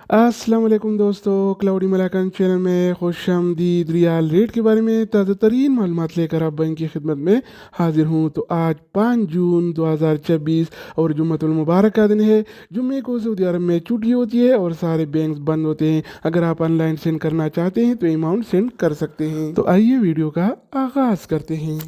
अस्सलाम वालेकुम दोस्तों, क्लाउडी मलाकन चैनल में खुश आमदीद। रियाल रेट के बारे में ताज़ा तरीन मालूमात लेकर आप बैंक की खिदमत में हाजिर हूँ। तो आज 5 जून 2026 और जुम्मतुल मुबारक का दिन है। जुम्मे को सऊदी अरब में छुट्टी होती है और सारे बैंक बंद होते हैं। अगर आप ऑनलाइन सेंड करना चाहते हैं तो अमाउंट सेंड कर सकते हैं। तो आइए वीडियो का आगाज़ करते हैं।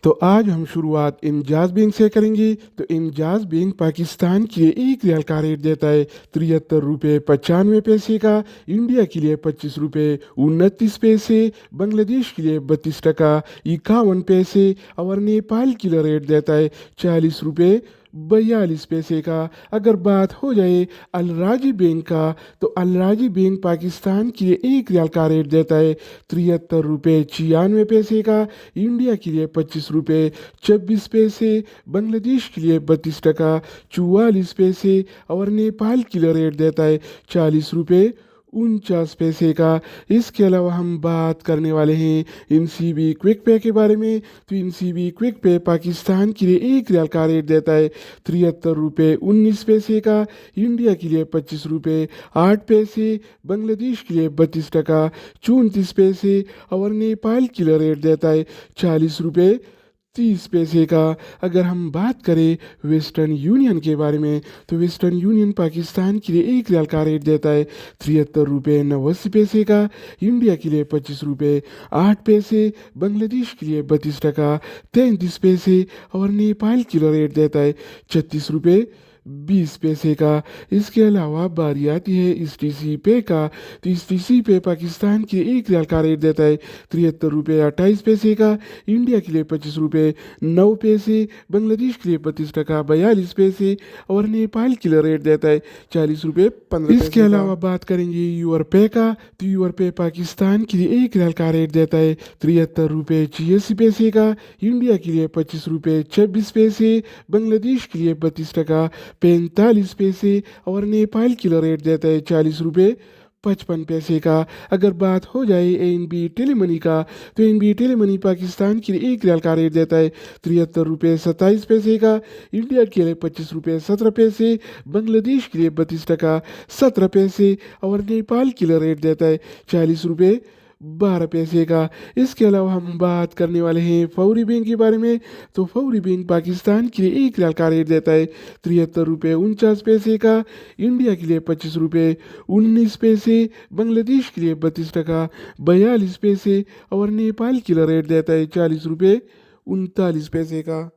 तो आज हम शुरुआत इंजाज बैंक से करेंगे। तो इंजाज बैंक पाकिस्तान के लिए एक रियाल का रेट देता है 73 रुपये 95 पैसे का, इंडिया के लिए 25 रुपये 29 पैसे, बांग्लादेश के लिए 32 टका 51 पैसे और नेपाल के लिए रेट देता है 40 रुपये 42 पैसे का। अगर बात हो जाए अल राजी बैंक का, तो अल राजी बैंक पाकिस्तान के लिए एक रियाल का रेट देता है 73 रुपये 96 पैसे का, इंडिया के लिए 25 रुपये 26 पैसे, बांग्लादेश के लिए 32 टका 44 पैसे और नेपाल के लिए रेट देता है 40 रुपये 49 पैसे का। इसके अलावा हम बात करने वाले हैं इनसीबी क्विक पे के बारे में। तो इनसीबी क्विक पे पाकिस्तान के लिए एक रियाल का रेट देता है 73 रुपये 19 पैसे का, इंडिया के लिए 25 रुपये 8 पैसे, बांग्लादेश के लिए 32 टका 34 पैसे और नेपाल के लिए रेट देता है 40 रुपये 30 पैसे का। अगर हम बात करें वेस्टर्न यूनियन के बारे में, तो वेस्टर्न यूनियन पाकिस्तान के लिए एक रियाल का रेट देता है 73 रुपये 89 पैसे का, इंडिया के लिए 25 रुपये 8 पैसे, बांग्लादेश के लिए 32 टका 33 पैसे और नेपाल के लिए रेट देता है 36 रुपये 20 पैसे का। इसके अलावा बारी आती है इस टी सी पे का। तो इस टी सी पे पाकिस्तान के एक रियाल का रेट देता है 73 रुपये 28 पैसे का, इंडिया के लिए 25 रुपये 9 पैसे, बांग्लादेश के लिए 32 टका 42 पैसे और नेपाल के लिए रेट देता है 40 रुपये 15 पैसे। इसके अलावा बात करेंगे यूआर पे का। तो यूआर पे पाकिस्तान के लिए एक रियाल का रेट देता है 73 रुपये 86 पैसे का, इंडिया के लिए 25 रुपये 26 पैसे, बांग्लादेश के लिए 32 टका 45 पैसे और नेपाल के लिए रेट देता है 40 रुपये 55 पैसे का। अगर बात हो जाए एनबी टेलीमनी का, तो एनबी टेलीमनी पाकिस्तान के लिए एक रियाल का रेट देता है 73 रुपये 27 पैसे का, इंडिया के लिए 25 रुपये 17 पैसे, बांग्लादेश के लिए 32 टका 17 पैसे और नेपाल के लिए रेट देता है 40 रुपये 12 पैसे का। इसके अलावा हम बात करने वाले हैं फौरी बैंक के बारे में। तो फौरी बैंक पाकिस्तान के लिए एक रियाल का रेट देता है 73 रुपये 49 पैसे का, इंडिया के लिए 25 रुपये 19 पैसे, बांग्लादेश के लिए 32 टका 42 पैसे और नेपाल के लिए रेट देता है 40 रुपये 39 पैसे का।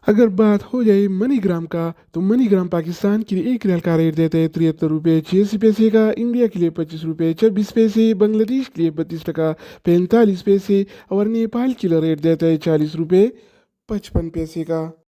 अगर बात हो जाए मनीग्राम का, तो मनीग्राम पाकिस्तान के लिए एक रियाल का रेट देता है 73 रुपये 86 पैसे का, इंडिया के लिए 25 रुपये 26 पैसे, बांग्लादेश के लिए 32 टका 45 पैसे और नेपाल के लिए रेट देता है 40 रुपये 55 पैसे का।